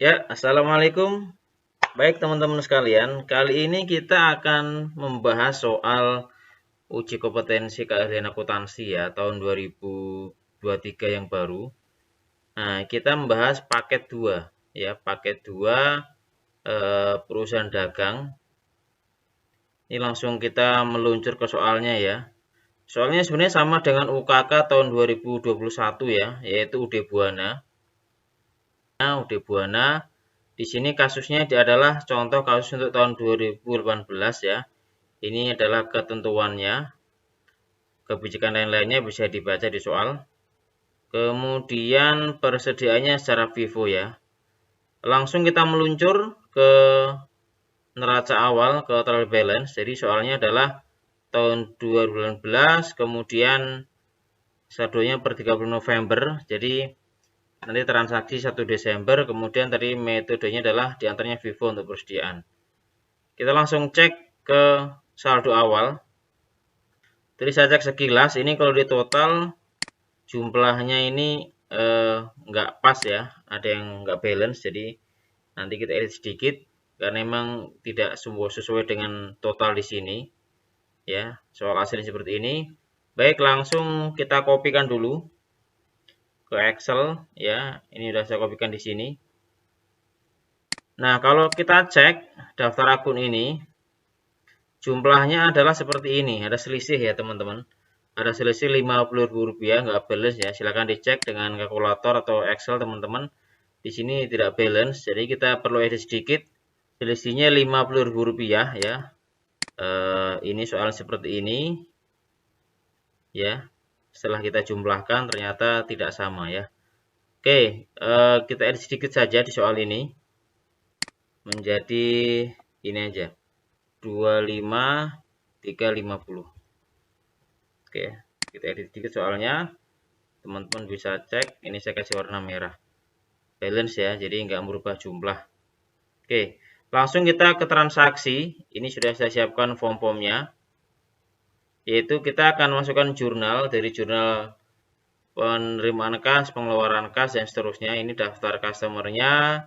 Ya, assalamualaikum. Baik teman-teman sekalian, kali ini kita akan membahas soal uji kompetensi keahlian akuntansi ya tahun 2023 yang baru. Nah, kita membahas paket 2 ya, paket 2 perusahaan dagang. Ini langsung kita meluncur ke soalnya ya. Soalnya sebenarnya sama dengan UKK tahun 2021 ya, yaitu UD Buana. UD Buana. Di sini kasusnya adalah contoh kasus untuk tahun 2018 ya. Ini adalah ketentuannya. Kebijakan lain-lainnya bisa dibaca di soal. Kemudian persediaannya secara FIFO ya. Langsung kita meluncur ke neraca awal ke trial balance. Jadi soalnya adalah tahun 2018, kemudian saldonya per 30 November. Jadi nanti transaksi 1 Desember, kemudian tadi metodenya adalah diantaranya FIFO untuk persediaan. Kita langsung cek ke saldo awal. Jadi saya cek sekilas, ini kalau di total jumlahnya ini nggak pas ya, ada yang nggak balance, jadi nanti kita edit sedikit karena memang tidak sesuai dengan total di sini ya. Soal hasilnya seperti ini. Baik, langsung kita kopikan dulu ke Excel ya. Ini sudah saya kopikan di sini. Nah, kalau kita cek daftar akun ini, jumlahnya adalah seperti ini, ada selisih ya teman-teman. Ada selisih Rp50.000 nggak balance ya. Silahkan dicek dengan kalkulator atau Excel teman-teman. Di sini tidak balance, jadi kita perlu edit sedikit. Selisihnya Rp50.000 ya. Ini soal seperti ini ya. Setelah kita jumlahkan ternyata tidak sama ya. Oke, kita edit sedikit saja di soal ini. Menjadi ini aja. 25.350. Oke, kita edit sedikit soalnya. Teman-teman bisa cek, ini saya kasih warna merah. Balance ya, jadi nggak merubah jumlah. Oke, langsung kita ke transaksi. Ini sudah saya siapkan form-formnya. Yaitu kita akan masukkan jurnal, dari jurnal penerimaan kas, pengeluaran kas, dan seterusnya. Ini daftar customer-nya,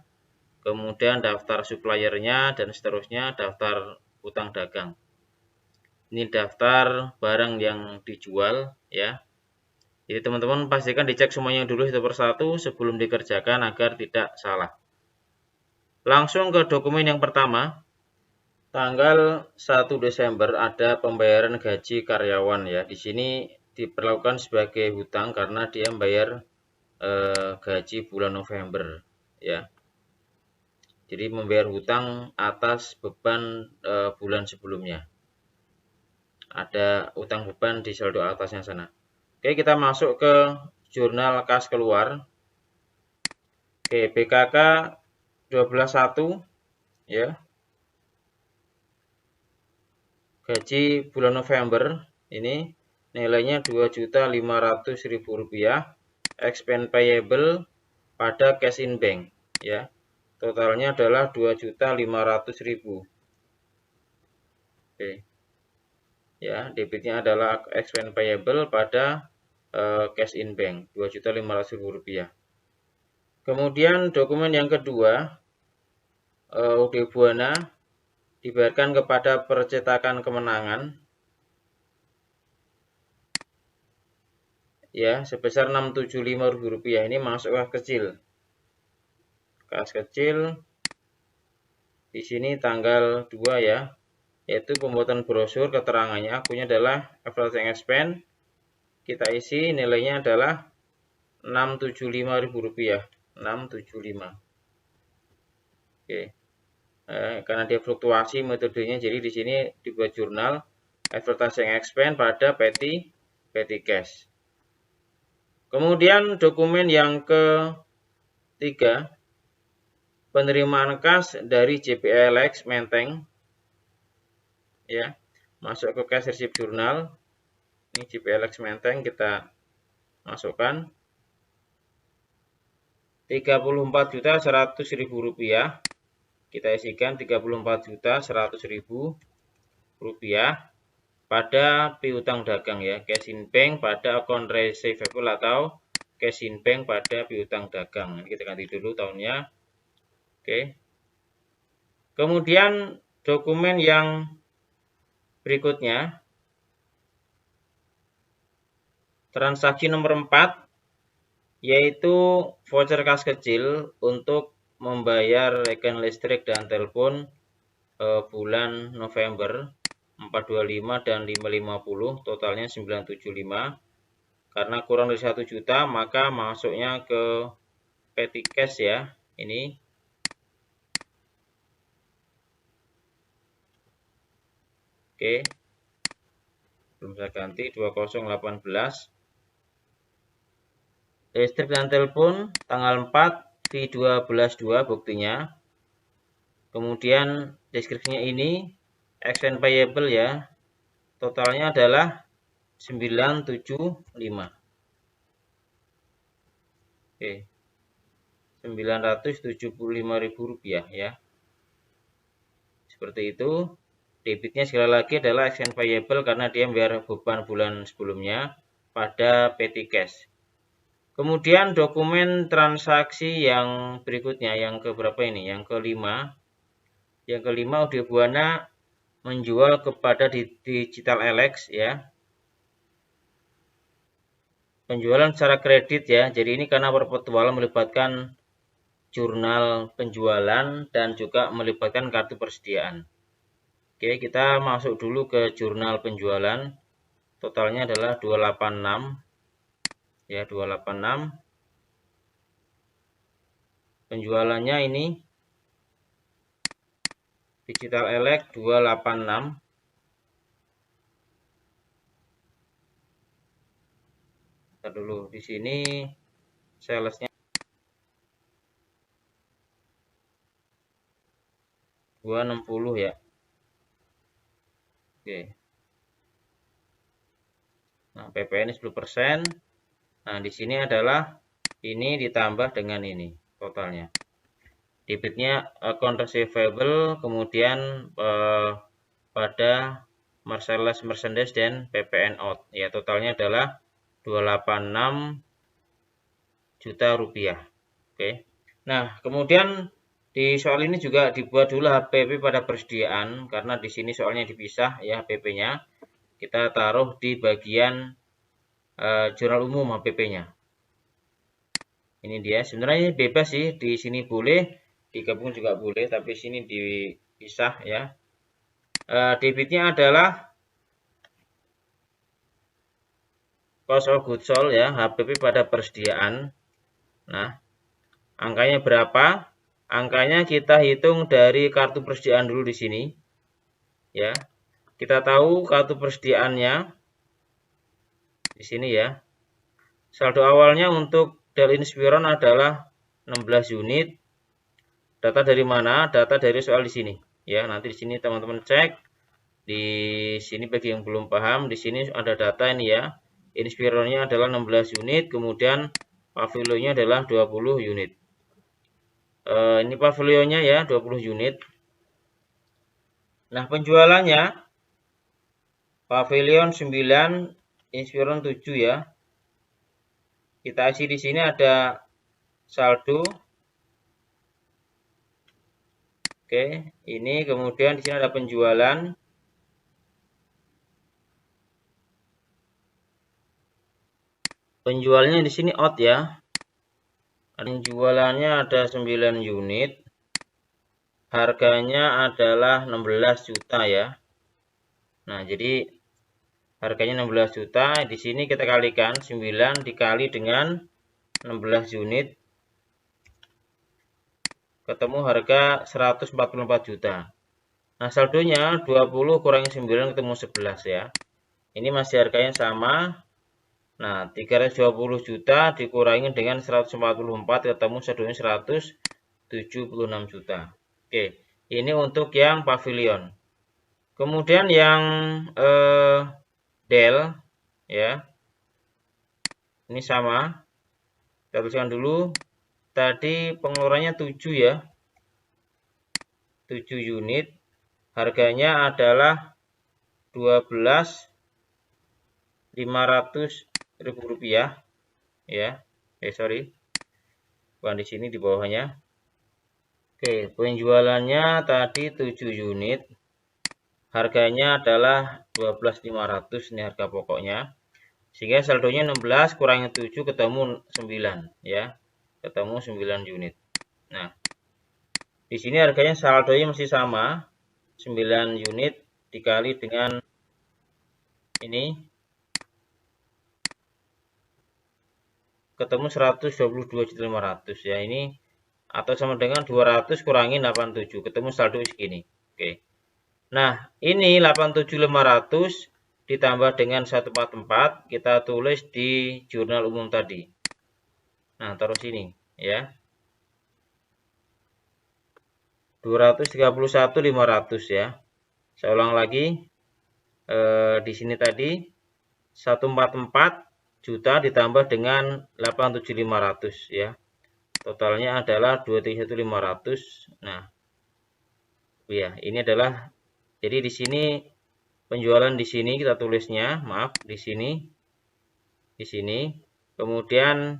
kemudian daftar supplier-nya, dan seterusnya daftar utang dagang. Ini daftar barang yang dijual ya. Jadi teman-teman pastikan dicek semuanya dulu satu persatu sebelum dikerjakan agar tidak salah. Langsung ke dokumen yang pertama. Tanggal 1 Desember ada pembayaran gaji karyawan ya. Di sini diperlakukan sebagai hutang karena dia membayar gaji bulan November ya. Jadi membayar hutang atas beban bulan sebelumnya. Ada utang beban di saldo atasnya sana. Oke, kita masuk ke jurnal kas keluar. Oke, BKK 12.1 ya. Gaji bulan November ini nilainya Rp2.500.000. Expense payable pada cash in bank ya. Totalnya adalah Rp2.500.000. Oke. Ya, debitnya adalah expense payable pada cash in bank Rp2.500.000. Kemudian dokumen yang kedua, UD Buana dibayarkan kepada percetakan kemenangan ya sebesar Rp675.000. Ini masuk kas kecil. Kas kecil di sini tanggal 2 ya. Yaitu pembuatan brosur, keterangannya akunnya adalah advertising expense. Kita isi nilainya adalah Rp675.000. 675. Oke. Karena dia fluktuasi metodenya, jadi di sini dibuat jurnal advertising expense pada petty cash. Kemudian dokumen yang ketiga, penerimaan kas dari JPLX Menteng ya, masuk ke cash receipt jurnal. Ini JPLX Menteng kita masukkan Rp34.100.000. Kita isikan Rp34.100.000 pada piutang dagang ya, cash in bank pada account receivable atau cash in bank pada piutang dagang. Kita ganti dulu tahunnya Oke. Kemudian dokumen yang berikutnya, transaksi nomor 4, yaitu voucher kas kecil untuk membayar rekening listrik dan telepon bulan November 425 dan 550, totalnya 975. Karena kurang dari 1 juta, maka masuknya ke petty cash ya. Ini oke. Belum saya ganti 2018. Listrik dan telepon tanggal 4 V12.2 buktinya. Kemudian deskripsinya ini expense payable ya. Totalnya adalah 975. Oke. Rp975.000 ya. Seperti itu. Debitnya sekali lagi adalah expense payable karena dia membayar beban bulan sebelumnya pada petty cash. Kemudian dokumen transaksi yang berikutnya, yang keberapa ini? Yang kelima. Yang kelima, Audio Buana menjual kepada Digital Alex ya. Penjualan secara kredit ya. Jadi ini karena perpetualan melibatkan jurnal penjualan dan juga melibatkan kartu persediaan. Oke, kita masuk dulu ke jurnal penjualan. Totalnya adalah 286. Ya, 286. Penjualannya ini Digital Alex 286. Kita dulu di sini salesnya 260 ya. Oke. Nah, PPN 10%. Nah, di sini adalah ini ditambah dengan ini totalnya. Debitnya account receivable, kemudian pada Marcellus Merchandise dan PPN out. Ya, totalnya adalah 286 juta rupiah. Oke. Nah, kemudian di soal ini juga dibuat dulu HPP pada persediaan karena di sini soalnya dipisah ya HPP-nya. Kita taruh di bagian jurnal umum HPP-nya. Ini dia. Sebenarnya bebas sih, di sini boleh, digabung juga boleh, tapi sini dipisah ya. Debitnya adalah cost of goods sold ya, HPP pada persediaan. Nah, angkanya berapa? Angkanya kita hitung dari kartu persediaan dulu di sini. Ya. Kita tahu kartu persediaannya di sini ya. Saldo awalnya untuk Dell Inspiron adalah 16 unit. Data dari mana? Data dari soal di sini. Ya, nanti di sini teman-teman cek. Di sini bagi yang belum paham, di sini ada data ini ya. Inspironnya adalah 16 unit, kemudian Pavilionnya adalah 20 unit. Ini pavilionnya ya, 20 unit. Nah, penjualannya Pavilion 9, Inspiron 7 ya. Kita isi di sini ada saldo. Oke, ini kemudian di sini ada penjualan. Penjualnya di sini out ya. Penjualannya ada 9 unit. Harganya adalah 16 juta ya. Nah, jadi harganya 16 juta. Di sini kita kalikan 9 dikali dengan 16 unit. Ketemu harga 144 juta. Nah, saldonya 20 kurangi 9 ketemu 11 ya. Ini masih harganya sama. Nah, 320 juta dikurangi dengan 144 ketemu saldonya 176 juta. Oke, ini untuk yang pavilion. Kemudian yang Dell ya. Ini sama. Kita tuliskan dulu. Tadi pengeluarannya 7 ya. 7 unit. Harganya adalah 12.500.000 rupiah ya. Sorry. Bukan di sini, di bawahnya. Oke, penjualannya tadi 7 unit. Harganya adalah 12.500, ini harga pokoknya. Sehingga saldonya 16 kurangi 7 ketemu 9 ya. Ketemu 9 unit. Nah, di sini harganya saldonya masih sama. 9 unit dikali dengan ini ketemu 122.500 ya. Ini atau sama dengan 200 kurangi 87 ketemu saldo segini. Oke. Nah, ini 87.500 ditambah dengan 144 kita tulis di jurnal umum tadi. Nah, taruh sini ya. 231.500 ya. Saya ulang lagi. Di sini tadi 144 juta ditambah dengan 87.500 ya. Totalnya adalah 231.500. Nah, ya, ini adalah jadi di sini penjualan di sini kita tulisnya, maaf, di sini. Kemudian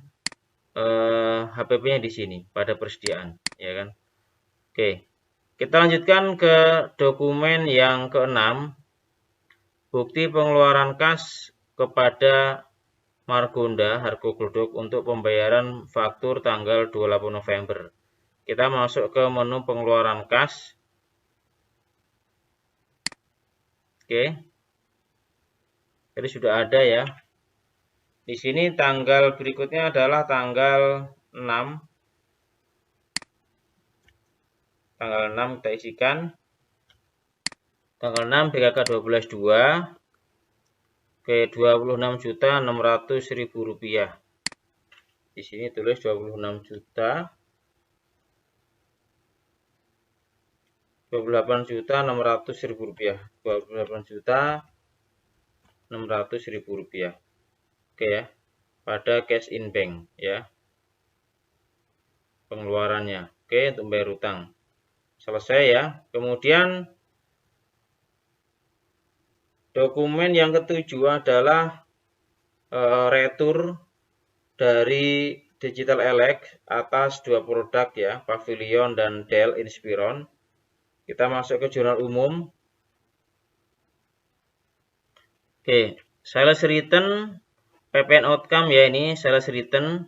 HPP-nya di sini pada persediaan, ya kan? Oke. Kita lanjutkan ke dokumen yang keenam. Bukti pengeluaran kas kepada Margonda Hargo Glodok untuk pembayaran faktur tanggal 28 November. Kita masuk ke menu pengeluaran kas. Oke. Jadi sudah ada ya. Di sini tanggal berikutnya adalah tanggal 6. Tanggal 6 kita isikan. Tanggal 6 BKK 12.2. Oke, 26.600.000 rupiah. Di sini tulis 26 juta. 28.600.000 rupiah. 28.600.000 rupiah. Oke ya. Pada cash in bank ya. Pengeluarannya. Oke, untuk bayar utang. Selesai ya. Kemudian dokumen yang ketujuh adalah retur dari Digital Elex atas dua produk ya, Pavilion dan Dell Inspiron. Kita masuk ke jurnal umum. Oke, sales return PPN outcome ya, ini sales return.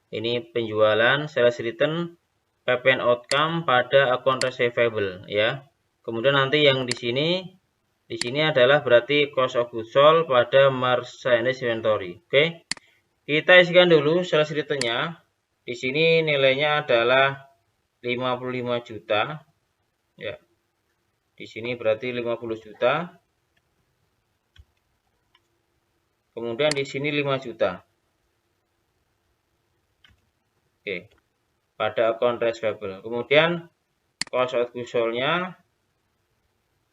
Ini penjualan, sales return PPN outcome pada account receivable ya. Kemudian nanti yang di sini adalah berarti cost of goods sold pada merchandise inventory. Oke. Kita isikan dulu sales return-nya. Di sini nilainya adalah 55 juta. Ya. Di sini berarti 50 juta. Kemudian di sini 5 juta. Oke. Pada account receivable. Kemudian cost of goods sold-nya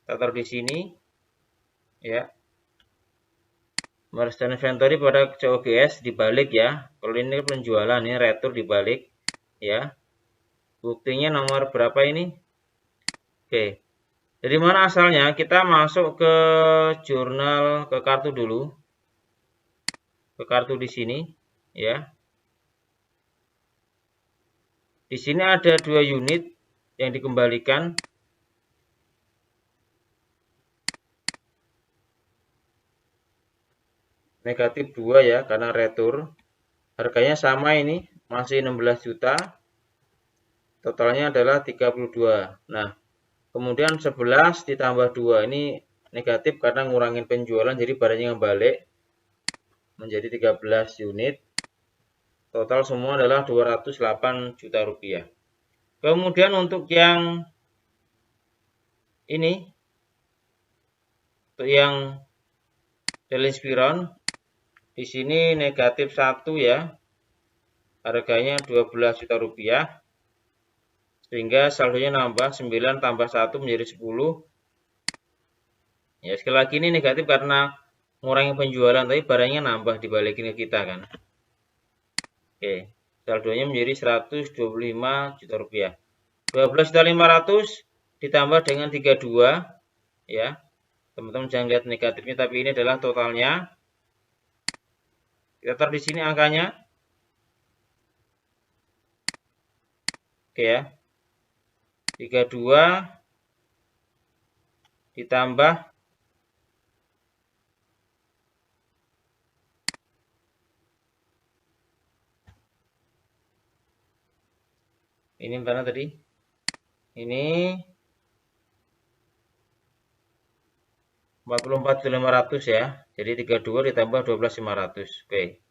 kita taruh di sini. Ya. Merchandise inventory pada COGS dibalik ya. Kalau ini penjualan, ini retur dibalik ya. Buktinya nomor berapa ini? Oke. Dari mana asalnya? Kita masuk ke jurnal, ke kartu dulu. Ke kartu di sini ya. Di sini ada 2 unit yang dikembalikan. Negatif 2 ya, karena retur. Harganya sama ini, masih 16 juta. Totalnya adalah 32. Nah, kemudian 11 ditambah 2. Ini negatif karena ngurangin penjualan, jadi barangnya balik menjadi 13 unit. Total semua adalah 208 juta rupiah. Kemudian untuk yang ini, untuk yang Dell Inspiron, di sini negatif 1 ya. Harganya 12 juta rupiah. Sehingga saldonya nambah 9 tambah 1 menjadi 10. Ya, sekali lagi ini negatif karena ngurangi penjualan, tapi barangnya nambah dibalikin ke kita kan. Oke, saldonya menjadi 125 juta rupiah. 12.500 ditambah dengan 32 ya. Teman-teman jangan lihat negatifnya, tapi ini adalah totalnya. Kita taruh di sini angkanya. Oke ya. 32 ditambah ini mana tadi? Ini 44.500 ya. Jadi 32 ditambah 12.500. Oke.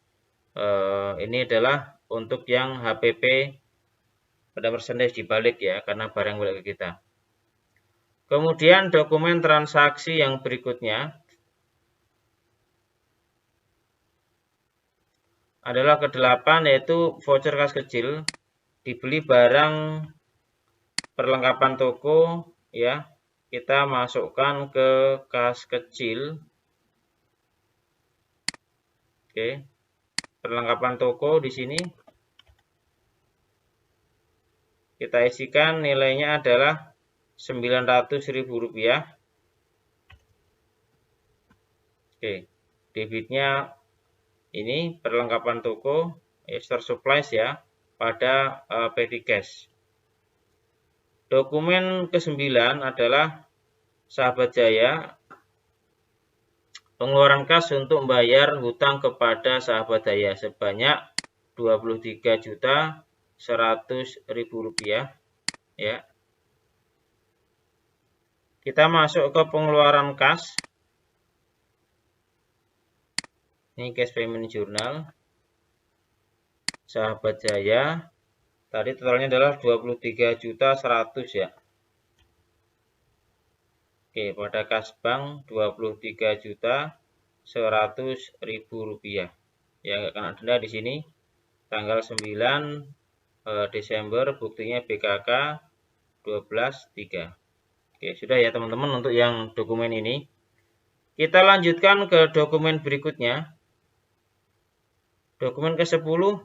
Ini adalah untuk yang HPP pada persentage dibalik ya, karena barang balik ke kita. Kemudian dokumen transaksi yang berikutnya adalah ke-8, yaitu voucher kas kecil. Dibeli barang perlengkapan toko ya, kita masukkan ke kas kecil. Oke. Perlengkapan toko di sini kita isikan nilainya adalah Rp900.000. Oke. Debitnya ini perlengkapan toko, store supplies ya, pada petty cash. Dokumen ke-9 adalah Sahabat Jaya, pengeluaran kas untuk membayar hutang kepada Sahabat Jaya sebanyak Rp23.100.000 ya. Kita masuk ke pengeluaran kas. Ini cash payment journal Sahabat Jaya. Tadi totalnya adalah 23.100 ya. Oke, pada kas bank 23.100.000 ya, nggak kena denda di sini. Tanggal 9 Desember, buktinya BKK 12.3. Oke, sudah ya teman-teman untuk yang dokumen ini. Kita lanjutkan ke dokumen berikutnya. Dokumen ke-10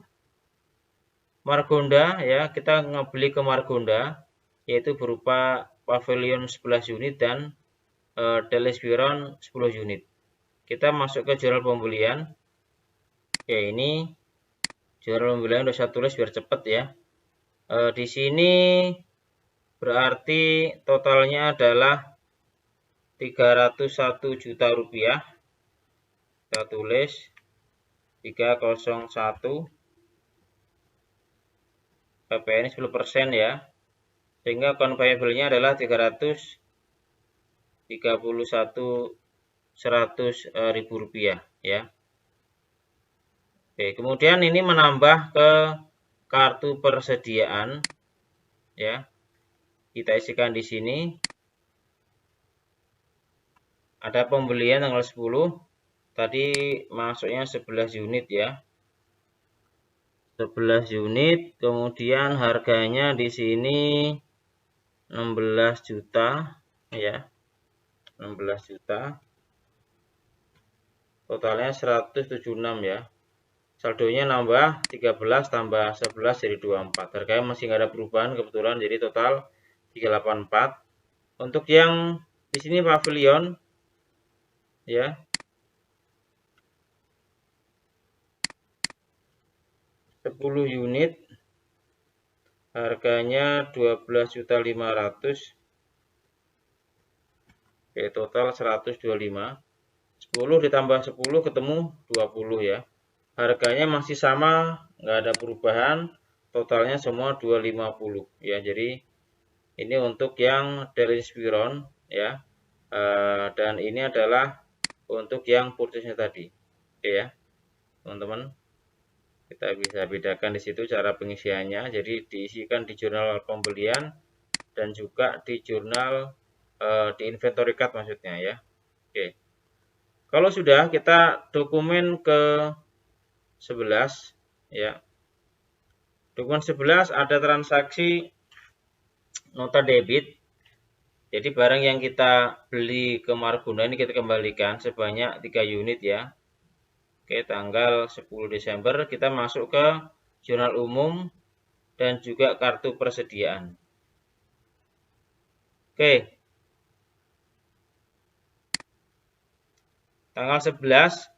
Margonda ya, kita ngebeli ke Margonda, yaitu berupa pavilion 11 unit dan Telespiron 10 unit. Kita masuk ke jurnal pembelian. Ya, ini jurnal pembelian udah saya tulis biar cepet ya. Di sini berarti totalnya adalah Rp301 juta. Kita tulis 301. PPN 10% ya, sehingga conveyable-nya adalah 331.100.000 rupiah ya. Oke, kemudian ini menambah ke kartu persediaan ya. Kita isikan di sini. Ada pembelian tanggal 10. Tadi masuknya 11 unit ya. 11 unit, kemudian harganya di sini 16 juta ya. 16 juta. Totalnya 176 ya. Saldonya nambah 13 tambah 11 jadi 24. Harganya masih nggak ada perubahan kebetulan, jadi total 384. Untuk yang di sini pavilion ya. Sepuluh unit, harganya 12.500.000. Oke, total 125. 10 ditambah 10 ketemu 20 ya. Harganya masih sama, nggak ada perubahan. Totalnya semua 250 ya. Jadi ini untuk yang Telespiron ya. Dan ini adalah untuk yang purchase-nya tadi. Oke ya, teman-teman. Kita bisa bedakan di situ cara pengisiannya. Jadi diisikan di jurnal pembelian dan juga di jurnal di inventory card maksudnya ya. Oke. Kalau sudah, kita dokumen ke 11 ya. Dokumen 11 ada transaksi nota debit. Jadi barang yang kita beli ke Margonda ini kita kembalikan sebanyak 3 unit ya. Oke, tanggal 10 Desember kita masuk ke jurnal umum dan juga kartu persediaan. Oke. Tanggal 11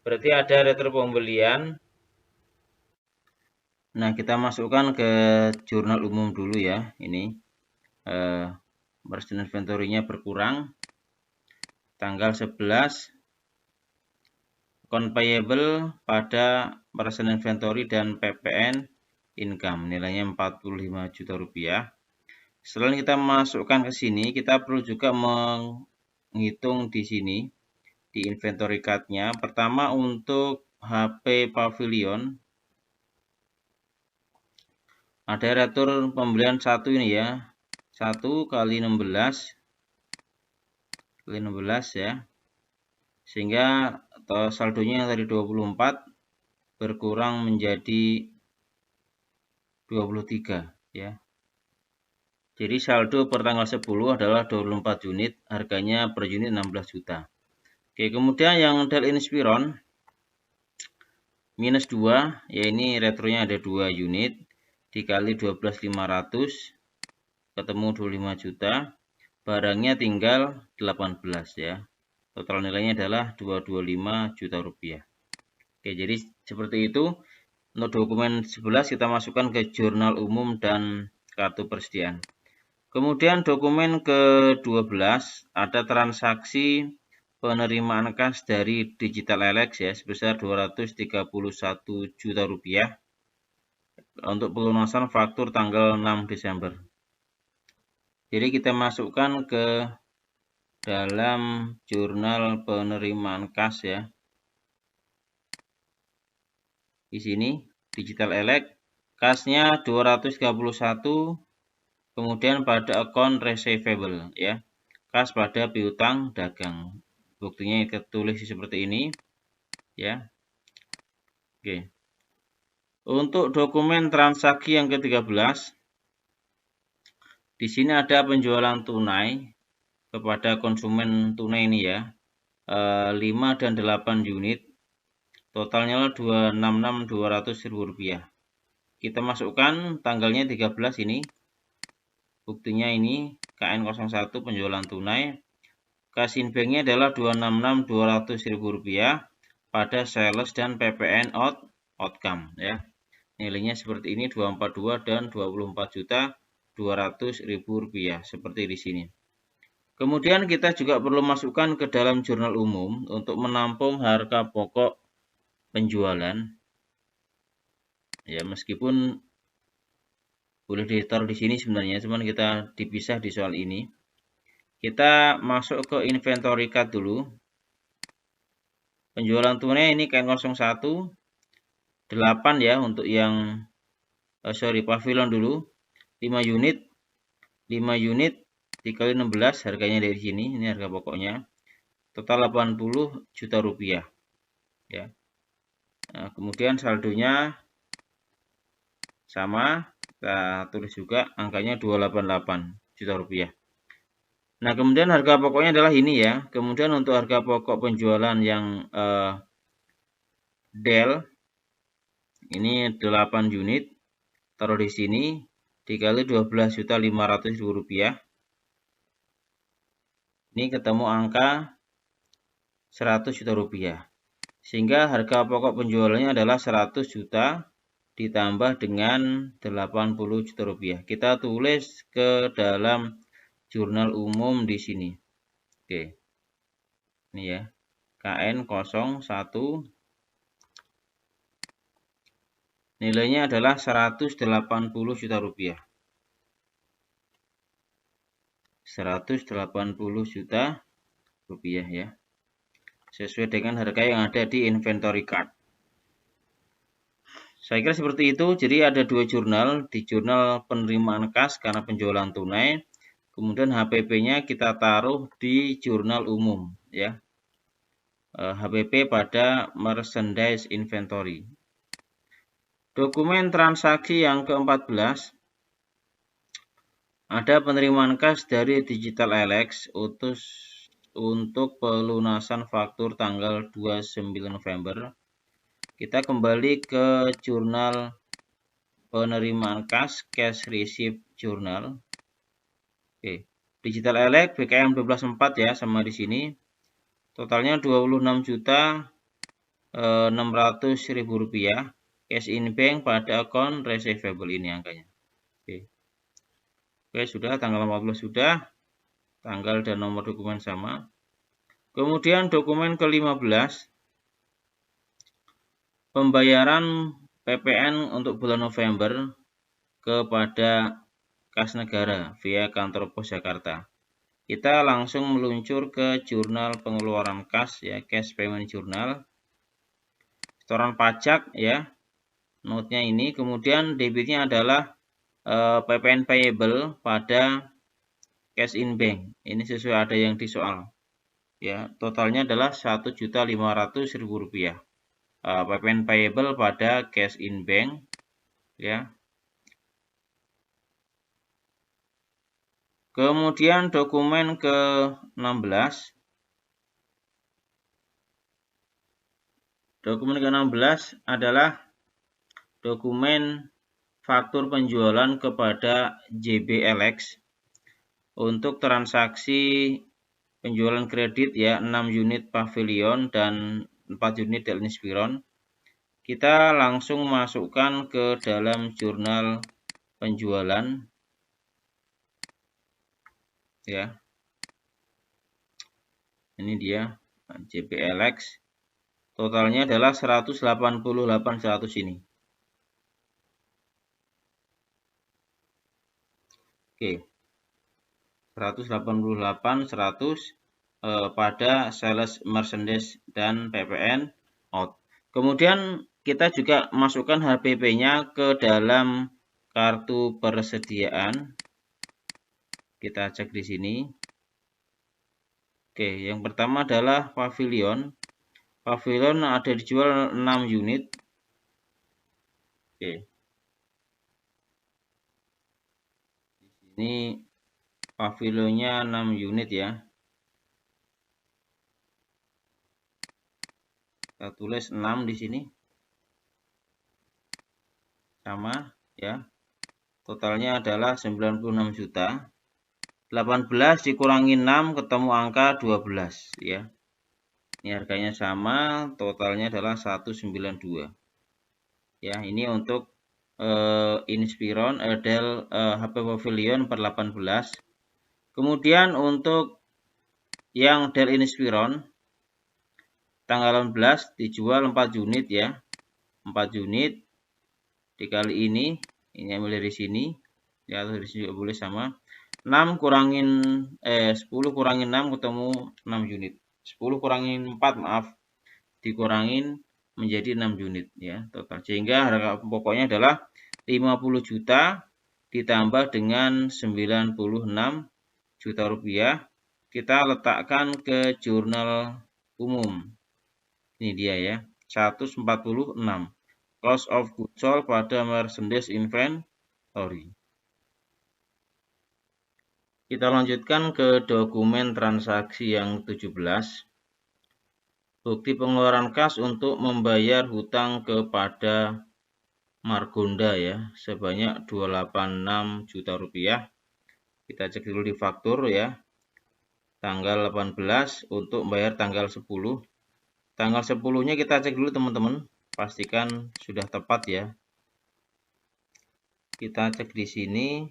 berarti ada retro pembelian. Nah, kita masukkan ke jurnal umum dulu ya, ini. merchant inventory-nya berkurang. Tanggal 11 account payable pada merchant inventory dan PPN income nilainya 45 juta rupiah. Setelah kita masukkan ke sini, kita perlu juga menghitung di sini di inventory card-nya. Pertama untuk HP Pavilion ada retur pembelian 1 ini ya. 1 kali 16 ya. Sehingga saldonya yang tadi 24 berkurang menjadi 23 ya. Jadi saldo per tanggal 10 adalah 24 unit, harganya per unit 16 juta. Oke, kemudian yang Dell Inspiron minus 2, ya ini retronya ada 2 unit, dikali 12.500, ketemu 25 juta, barangnya tinggal 18 ya. Total nilainya adalah 225 juta rupiah. Oke, jadi seperti itu. Untuk dokumen 11 kita masukkan ke jurnal umum dan kartu persediaan. Kemudian dokumen ke-12 ada transaksi penerimaan kas dari Digital Alex ya sebesar 231 juta rupiah untuk pelunasan faktur tanggal 6 Desember. Jadi kita masukkan ke dalam jurnal penerimaan kas ya. Di sini Digital Alex kasnya 231, kemudian pada account receivable ya, kas pada piutang dagang. Buktinya tertulis seperti ini ya. Oke. Untuk dokumen transaksi yang ke-13 di sini ada penjualan tunai kepada konsumen tunai ini ya. 5 dan 8 unit. Totalnya 266.200.000 rupiah. Kita masukkan tanggalnya 13 ini. Buktinya ini KN01 penjualan tunai. Cash in bank-nya adalah 266.200.000 rupiah pada sales dan PPN outcome ya. Nilainya seperti ini 242 dan 24.200.000 rupiah seperti di sini. Kemudian kita juga perlu masukkan ke dalam jurnal umum untuk menampung harga pokok penjualan ya, meskipun boleh ditaruh di sini sebenarnya, cuman kita dipisah di soal ini. Kita masuk ke inventory card dulu. Penjualan tunai ini KN01 8 ya untuk yang pavilion dulu 5 unit dikali 16 harganya dari sini, ini harga pokoknya total 80 juta rupiah ya. Nah, kemudian saldonya sama, kita tulis juga angkanya 288 juta rupiah. Nah, kemudian harga pokoknya adalah ini ya. Kemudian untuk harga pokok penjualan yang Dell ini 8 unit, taruh di sini dikali 12.500.000 rupiah. Ini ketemu angka 100 juta rupiah. Sehingga harga pokok penjualannya adalah 100 juta ditambah dengan 80 juta rupiah. Kita tulis ke dalam jurnal umum di sini. Oke. Ini ya. KN01 nilainya adalah 180 juta rupiah. 180 juta rupiah ya. Sesuai dengan harga yang ada di inventory card. Saya kira seperti itu. Jadi ada 2 jurnal. Di jurnal penerimaan kas karena penjualan tunai. Kemudian HPP-nya kita taruh di jurnal umum ya. HPP pada merchandise inventory. Dokumen transaksi yang ke-14 ada penerimaan kas dari Digital Alex untuk pelunasan faktur tanggal 29 November. Kita kembali ke jurnal penerimaan kas, cash receipt journal. Oke, Digital Alex BKM 12.4 ya, sama di sini. Totalnya 26.600.000 rupiah. Cash in bank pada akun receivable ini angkanya. Oke. Oke, sudah, tanggal 14 sudah, tanggal dan nomor dokumen sama. Kemudian dokumen ke-15, pembayaran PPN untuk bulan November kepada kas negara via kantor pos Jakarta. Kita langsung meluncur ke jurnal pengeluaran kas ya, cash payment journal. Setoran pajak ya, note-nya ini. Kemudian debitnya adalah PPN payable pada cash in bank. Ini sesuai ada yang di soal. Ya, totalnya adalah Rp1.500.000. PPN payable pada cash in bank ya. Kemudian dokumen ke-16. Dokumen ke-16 adalah dokumen faktur penjualan kepada JBLX untuk transaksi penjualan kredit ya, 6 unit Pavilion dan 4 unit Dell Inspiron. Kita langsung masukkan ke dalam jurnal penjualan ya. Ini dia JBLX. Totalnya adalah 188.100 ini. Oke. 188.100 pada sales merchandise dan PPN out. Kemudian kita juga masukkan HPP-nya ke dalam kartu persediaan. Kita cek di sini. Oke, yang pertama adalah Pavilion. Pavilion ada dijual 6 unit. Oke. Di sini Pavilionnya 6 unit ya. Kita tulis 6 di sini. Sama ya. Totalnya adalah 96 juta. 18 dikurangi 6 ketemu angka 12 ya. Ini harganya sama, totalnya adalah 192. Ya, ini untuk Inspiron Dell HP Pavilion per 18. Kemudian untuk yang Dell Inspiron tanggal 18 dijual 4 unit ya. 4 unit dikali ini ambil dari sini ya, atau dari sini juga boleh sama. 10 kurangin 6 ketemu 6 unit. 10 kurangin 4 maaf, dikurangin menjadi 6 unit ya total. Sehingga harga pokoknya adalah 50 juta ditambah dengan 96 juta rupiah. Kita letakkan ke jurnal umum. Ini dia ya, 146. Cost of goods sold pada merchandise inventory. Kita lanjutkan ke dokumen transaksi yang 17. Bukti pengeluaran kas untuk membayar hutang kepada Margonda ya, sebanyak 286 juta rupiah. Kita cek dulu di faktur ya. Tanggal 18 untuk membayar tanggal 10. Tanggal 10-nya kita cek dulu teman-teman, pastikan sudah tepat ya. Kita cek di sini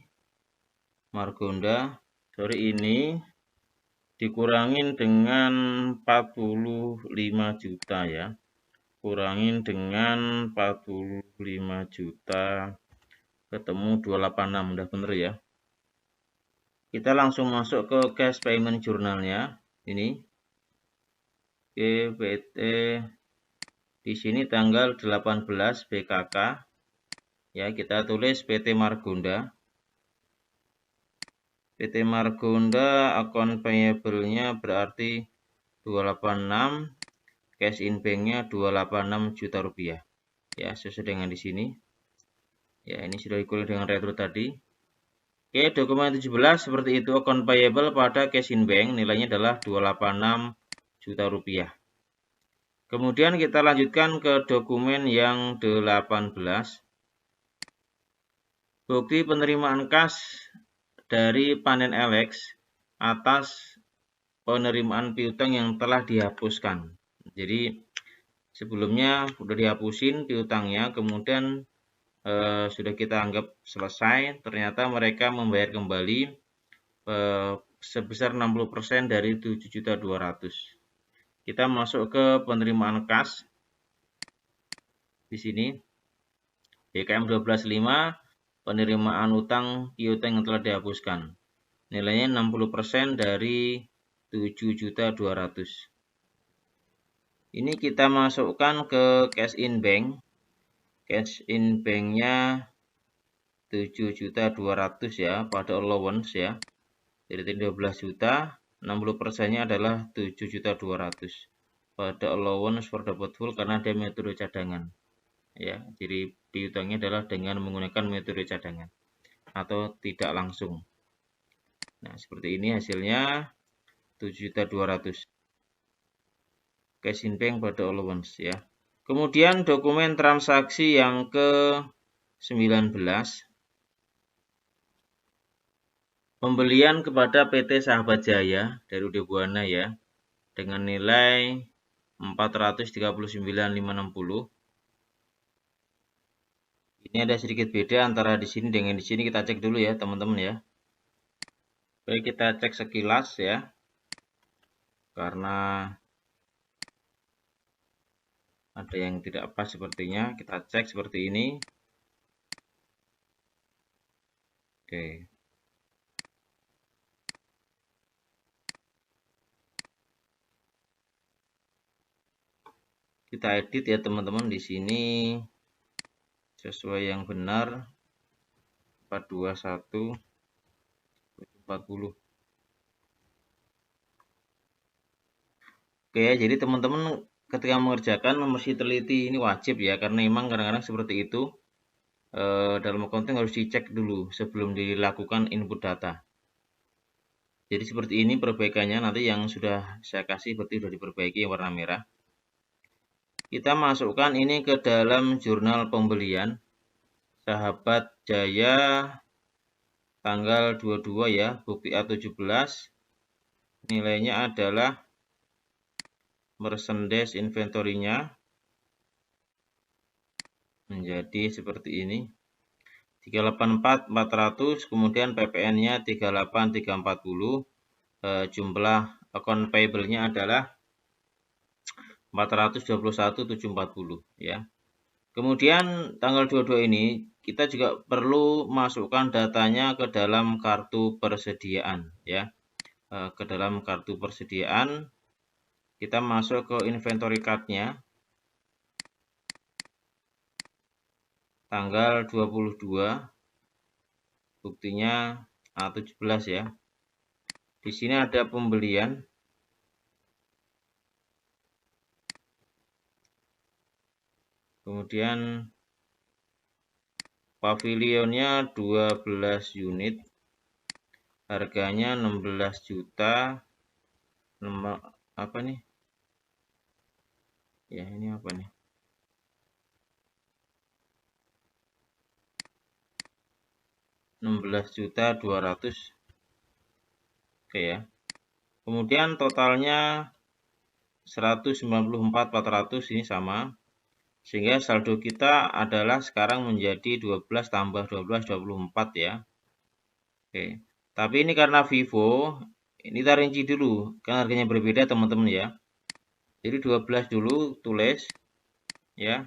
Margonda, ini dikurangin dengan 45 juta ya. Kurangin dengan 45 juta ketemu 286, udah bener ya. Kita langsung masuk ke cash payment journalnya. Ini PT di sini tanggal 18 BKK ya, kita tulis PT Margonda. PT Margonda akun payable-nya berarti 286, cash in bank-nya 286 juta rupiah. Ya, sesuai dengan di sini. Ya, ini sudah dikulik dengan retro tadi. Oke, dokumen 17 seperti itu, akun payable pada cash in bank nilainya adalah 286 juta rupiah. Kemudian kita lanjutkan ke dokumen yang 18. Bukti penerimaan kas dari Panen LX atas penerimaan piutang yang telah dihapuskan. Jadi sebelumnya sudah dihapusin piutangnya, kemudian sudah kita anggap selesai, ternyata mereka membayar kembali sebesar 60% dari 7.200.000. Kita masuk ke penerimaan kas. Di sini BKM 12.5 penerimaan utang piutang yang telah dihapuskan. Nilainya 60% dari 7.200.000. Ini kita masukkan ke cash in bank. Cash in banknya 7.200.000 ya pada allowance ya. Jadi 12 juta, 60%-nya adalah 7.200.000 pada allowance for dapat full karena ada metode cadangan. Ya, jadi piutangnya adalah dengan menggunakan metode cadangan atau tidak langsung. Nah, seperti ini hasilnya 7.200.000. Cash in bank pada allowance ya. Kemudian dokumen transaksi yang ke-19. Pembelian kepada PT Sahabat Jaya dari UD Buana ya. Dengan nilai 439.560. Ini ada sedikit beda antara di sini dengan di sini, kita cek dulu ya teman-teman ya. Baik, kita cek sekilas ya. Karena ada yang tidak pas sepertinya, kita cek seperti ini. Oke. Kita edit ya teman-teman di sini sesuai yang benar 421 40. Oke ya, jadi teman-teman ketika mengerjakan mesti teliti, ini wajib ya, karena memang kadang-kadang seperti itu. Dalam accounting harus dicek dulu sebelum dilakukan input data. Jadi seperti ini perbaikannya, nanti yang sudah saya kasih berarti sudah diperbaiki yang warna merah. Kita masukkan ini ke dalam jurnal pembelian Sahabat Jaya tanggal 22 ya, bukti A17. Nilainya adalah merchandise inventory-nya menjadi seperti ini. 384.400, kemudian PPN-nya 38340. Jumlah account payable-nya adalah 421.740 ya. Kemudian tanggal 22 ini kita juga perlu masukkan datanya ke dalam kartu persediaan ya. Ke dalam kartu persediaan kita masuk ke inventory card-nya. Tanggal 22, buktinya A17 ya. Di sini ada pembelian. Kemudian pavilionnya 12 unit. Harganya 16 juta. Apa nih? Ya, ini apa nih? Rp16.200.000. Oke ya. Kemudian totalnya 194.400, ini sama. Sehingga saldo kita adalah sekarang menjadi 12 tambah 12, 24 ya. Oke. Tapi ini karena Vivo, ini kita rinci dulu, kan harganya berbeda teman-teman ya. Jadi 12 dulu tulis ya.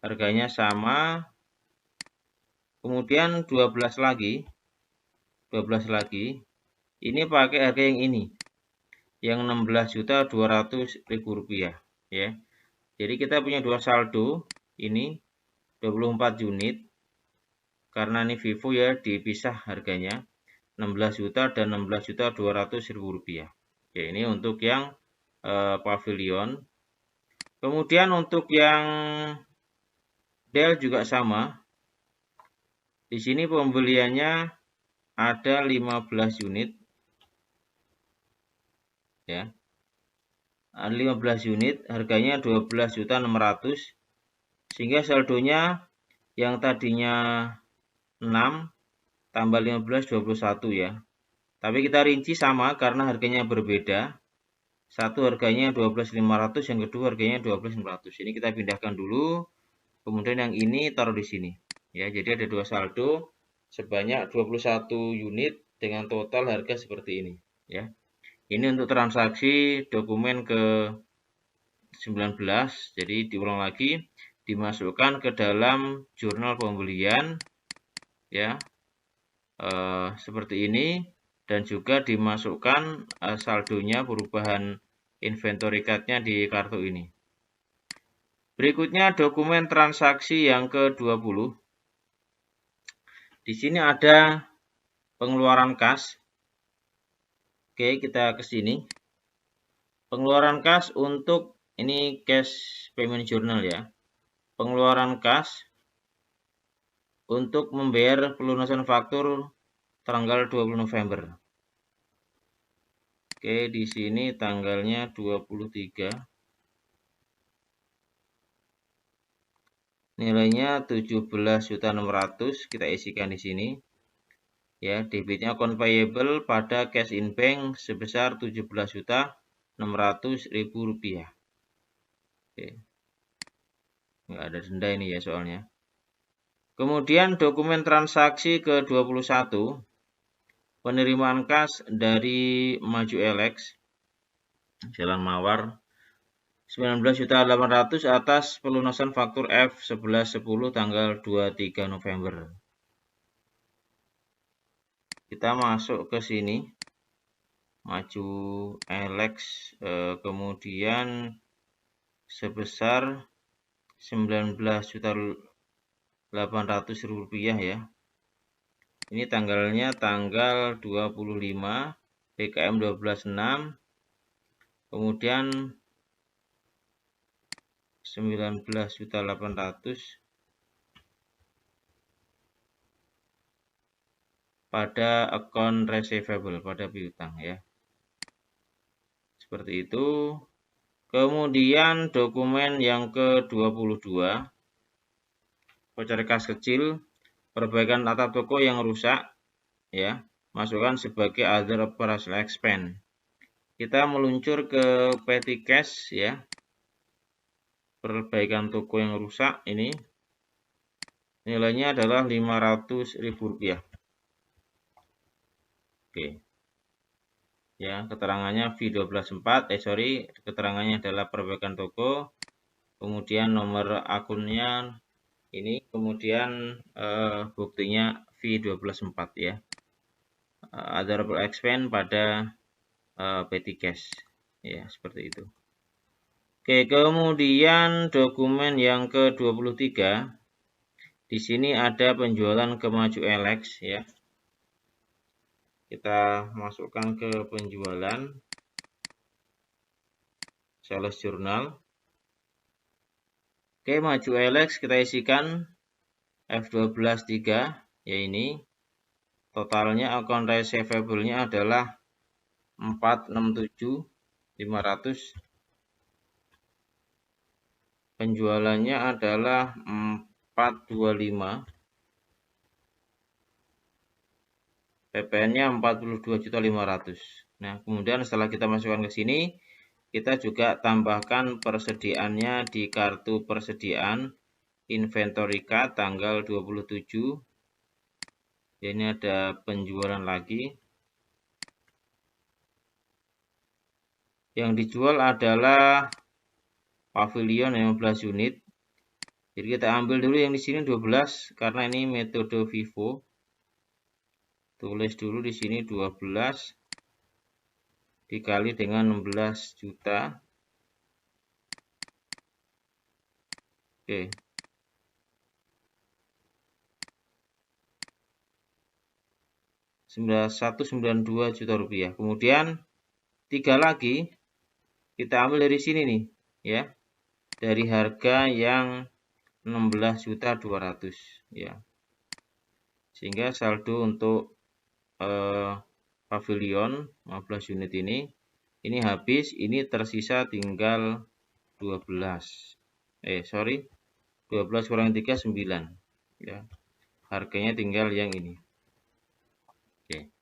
Harganya sama. Kemudian 12 lagi. 12 lagi. Ini pakai harga yang ini. Yang Rp16.200.000 ya. Jadi kita punya dua saldo, ini 24 unit. Karena ini Vivo ya, dipisah harganya 16 juta dan Rp16.200.000. Oke, ini untuk yang pavilion. Kemudian untuk yang Dell juga sama. Di sini pembeliannya ada 15 unit. Ya. Ada 15 unit, harganya 12.600.000. Sehingga saldonya yang tadinya 6 tambah 15 21 ya. Tapi kita rinci sama karena harganya berbeda. Satu harganya 12.500, yang kedua harganya 12.500. Ini kita pindahkan dulu. Kemudian yang ini taruh di sini. Ya, jadi ada dua saldo sebanyak 21 unit dengan total harga seperti ini, ya. Ini untuk transaksi dokumen ke 19, jadi diulang lagi, dimasukkan ke dalam jurnal pembelian, ya, seperti ini, dan juga dimasukkan saldonya perubahan inventory card-nya di kartu ini. Berikutnya dokumen transaksi yang ke-20. Di sini ada pengeluaran kas. Oke, kita ke sini. Pengeluaran kas untuk ini cash payment journal ya. Pengeluaran kas untuk membayar pelunasan faktur tanggal 20 November. Oke, di sini tanggalnya 23. Nilainya 17.600.000 kita isikan di sini. Ya, debitnya account payable pada cash in bank sebesar 17.600.000 rupiah. Oke. Nggak ada denda ini ya soalnya. Kemudian dokumen transaksi ke-21. Penerimaan kas dari Maju Elex Jalan Mawar 19.800.000 atas pelunasan faktur F1110 tanggal 23 November. Kita masuk ke sini. Maju Elex kemudian sebesar 19.800.000 rupiah ya. Ini tanggalnya tanggal 25 PKM 12.6. Kemudian 19.800.000 pada account receivable, pada piutang ya. Seperti itu. Kemudian dokumen yang ke-22. Voucher kas kecil, perbaikan atap toko yang rusak ya, masukkan sebagai other operational expense. Kita meluncur ke petty cash ya. Perbaikan toko yang rusak ini nilainya adalah 500.000 rupiah. Oke. Ya, keterangannya V124, keterangannya adalah perbaikan toko. Kemudian nomor akunnya ini, kemudian buktinya V124 ya. Other expense pada petty cash ya, seperti itu. Oke, kemudian dokumen yang ke-23. Di sini ada penjualan ke Maju Elex ya. Kita masukkan ke penjualan sales journal. Oke, Maju Elex kita isikan F12.3 ya, ini totalnya account receivable-nya adalah 467.500. Penjualannya adalah 425. PPN-nya 42.500. Nah, kemudian setelah kita masukkan ke sini, kita juga tambahkan persediaannya di kartu persediaan inventory card tanggal 27. Ini ada penjualan lagi. Yang dijual adalah pavilion 15 unit. Jadi kita ambil dulu yang di sini 12 karena ini metode FIFO. Tulis dulu di sini 12 dikali dengan 16 juta. Oke. $192 juta rupiah. Kemudian 3 lagi kita ambil dari sini nih ya. Dari harga yang 16.200.000 ya. Sehingga saldo untuk pavilion 15 unit ini habis, ini tersisa tinggal 12 kurang 3 9 ya. Harganya tinggal yang ini. Oke.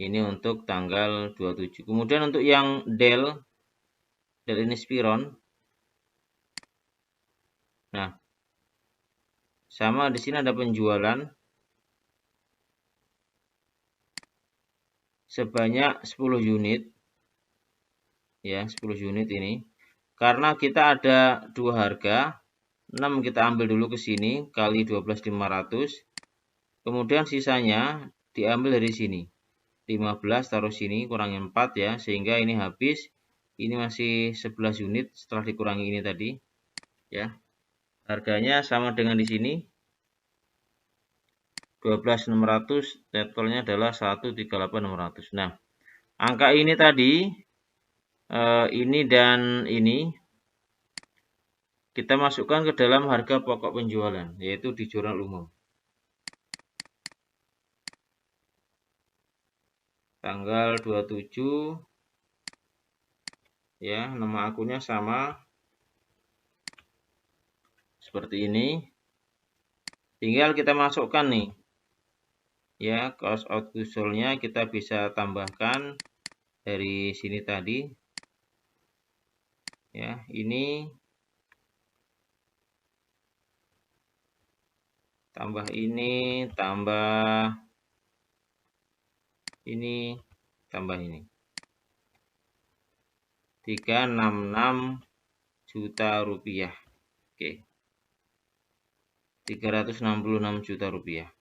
Ini untuk tanggal 27. Kemudian untuk yang Dell Inspiron. Nah, Sama di sini ada penjualan sebanyak 10 unit. Ya, 10 unit ini. Karena kita ada dua harga, 6 kita ambil dulu ke sini kali 12.500. Kemudian sisanya diambil dari sini. 15 taruh sini kurangi 4 ya, sehingga ini habis. Ini masih 11 unit setelah dikurangi ini tadi. Ya. Harganya sama dengan di sini. 12.600, totalnya adalah 138.600. Nah, angka ini tadi ini dan ini kita masukkan ke dalam harga pokok penjualan, yaitu di jurnal umum. Tanggal 27 ya, nama akunnya sama seperti ini. Tinggal kita masukkan nih. Ya, cost out usulnya kita bisa tambahkan dari sini tadi. Ya, ini tambah ini, tambah ini, tambah ini. 366 juta rupiah. Oke. 366 juta rupiah.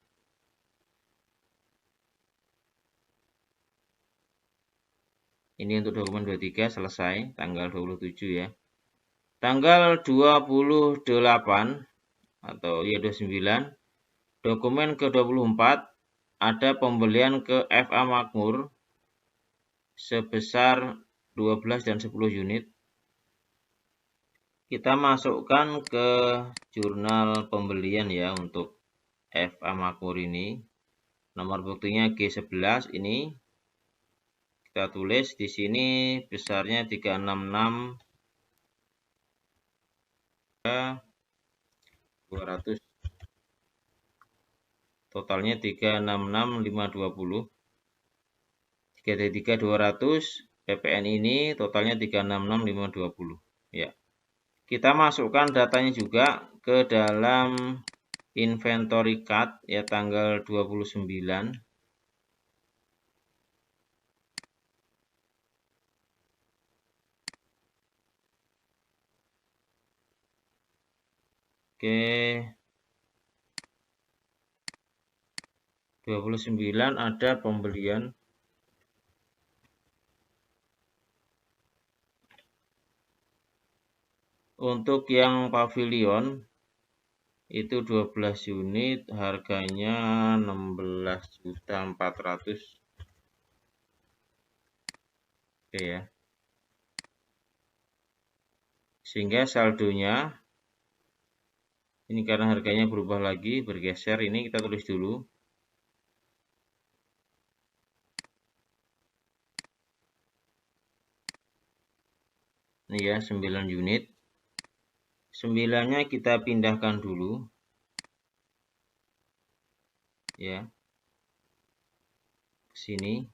Ini untuk dokumen 23 selesai tanggal 27 ya. Tanggal 28 atau ya 29, dokumen ke-24 ada pembelian ke FA Makmur sebesar 12 dan 10 unit. Kita masukkan ke jurnal pembelian ya untuk FA Makmur ini. Nomor buktinya G11 ini. Kita tulis di sini besarnya 366 200. Totalnya 366.520. 3 200 PPN ini totalnya 366.520 ya. Kita masukkan datanya juga ke dalam inventory card ya tanggal 29. Oke. 29 ada pembelian untuk yang pavilion itu 12 unit harganya 16.400. Oke ya. Sehingga saldonya ini karena harganya berubah lagi, bergeser, ini kita tulis dulu. Ini ya 9 unit. 9-nya kita pindahkan dulu. Ya. Ke sini.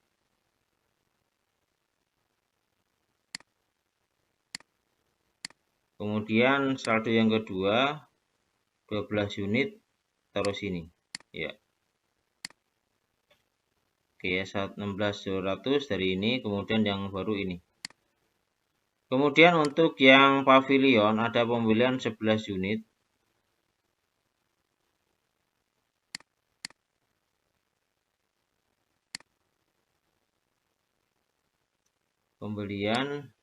Kemudian saldo yang kedua 12 unit taruh sini. Ya. Oke ya, 16.200 dari ini, kemudian yang baru ini. Kemudian untuk yang pavilion ada pembelian 11 unit. Pembelian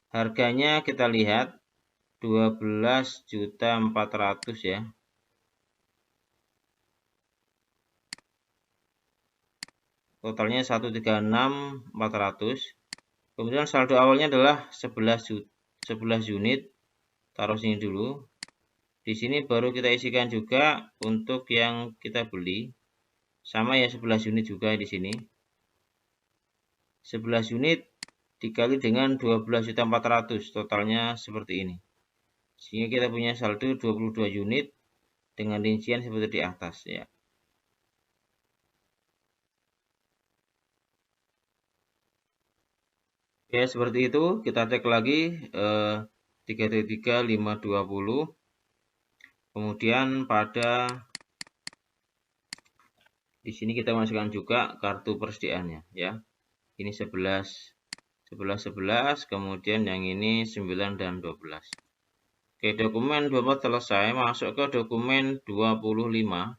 harganya kita lihat 12.400 ya. Totalnya 136.400. Kemudian saldo awalnya adalah 11 unit. Taruh sini dulu. Di sini baru kita isikan juga untuk yang kita beli. Sama ya 11 unit juga di sini. 11 unit dikali dengan 12.400, totalnya seperti ini. Sehingga kita punya saldo 22 unit dengan rincian seperti di atas ya. Ya, seperti itu. Kita cek lagi 3.520. Kemudian pada di sini kita masukkan juga kartu persediaannya ya. Ini 11, 11, kemudian yang ini 9 dan 12. Oke, dokumen 24 selesai, masuk ke dokumen 25.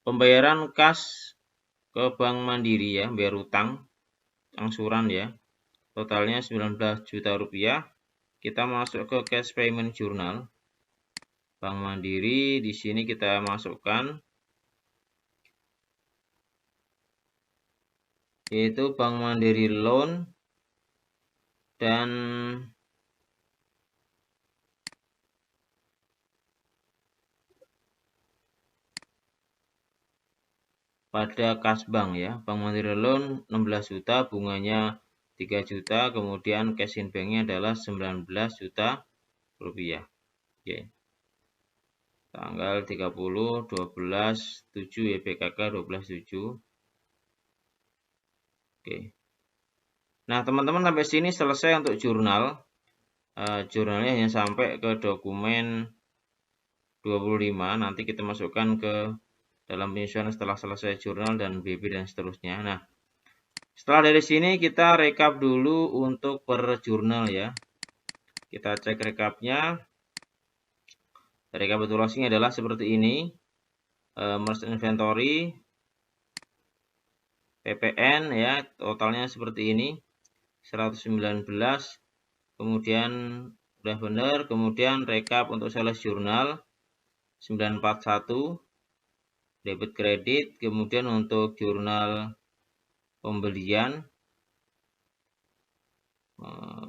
Pembayaran kas ke Bank Mandiri ya, bayar utang, angsuran ya. Totalnya 19 juta rupiah. Kita masuk ke cash payment journal Bank Mandiri. Di sini kita masukkan yaitu Bank Mandiri Loan dan pada kas bank ya. Bank Mandiri Loan 16 juta, bunganya 3 juta, kemudian cash in banknya adalah 19 juta rupiah. Oke. Tanggal 30 12 7 ya, BKK 12 7. Oke. Nah, teman-teman sampai sini selesai untuk jurnal. Jurnalnya hanya sampai ke dokumen 25. Nanti kita masukkan ke dalam penyusunan setelah selesai jurnal dan BB dan seterusnya. Nah, setelah dari sini kita rekap dulu untuk per jurnal ya. Kita cek rekapnya. Rekapitulasinya adalah seperti ini. Merchant inventory, PPN ya, totalnya seperti ini. 119. Kemudian udah benar, kemudian rekap untuk sales jurnal 941 debit kredit, kemudian untuk jurnal pembelian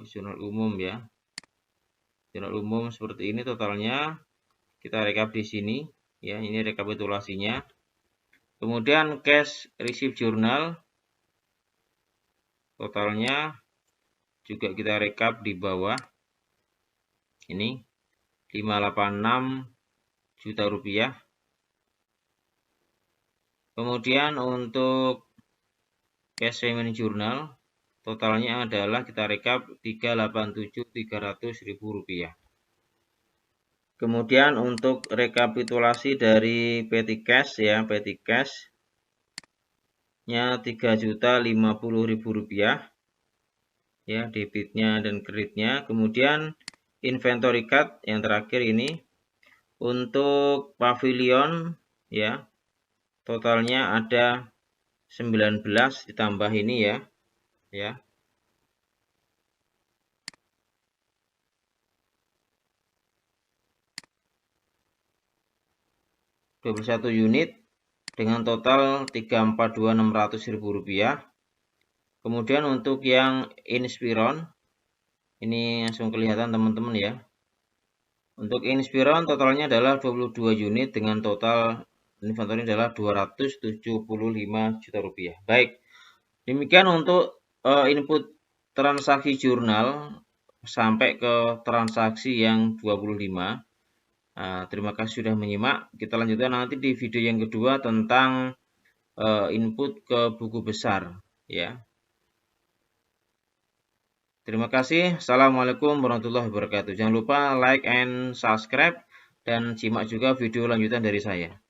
jurnal umum ya. Jurnal umum seperti ini totalnya. Kita rekap di sini ya, ini rekapitulasinya. Kemudian cash receipt journal totalnya juga kita rekap di bawah. Ini 586 juta rupiah. Kemudian untuk cash payment journal totalnya adalah kita rekap 387.300.000 rupiah. Kemudian untuk rekapitulasi dari petty cash ya, petty cash nya 3.050.000 rupiah ya, debitnya dan kreditnya. Kemudian inventory card yang terakhir ini untuk pavilion ya, totalnya ada 19 ditambah ini ya 21 unit dengan total 342.600.000 rupiah. Kemudian untuk yang Inspiron ini langsung kelihatan teman-teman ya. Untuk Inspiron totalnya adalah 22 unit dengan total inventory adalah 275 juta rupiah. Baik, demikian untuk input transaksi jurnal sampai ke transaksi yang 25. Terima kasih sudah menyimak. Kita lanjutkan nanti di video yang kedua tentang input ke buku besar ya. Terima kasih. Assalamualaikum warahmatullahi wabarakatuh. Jangan lupa like and subscribe dan simak juga video lanjutan dari saya.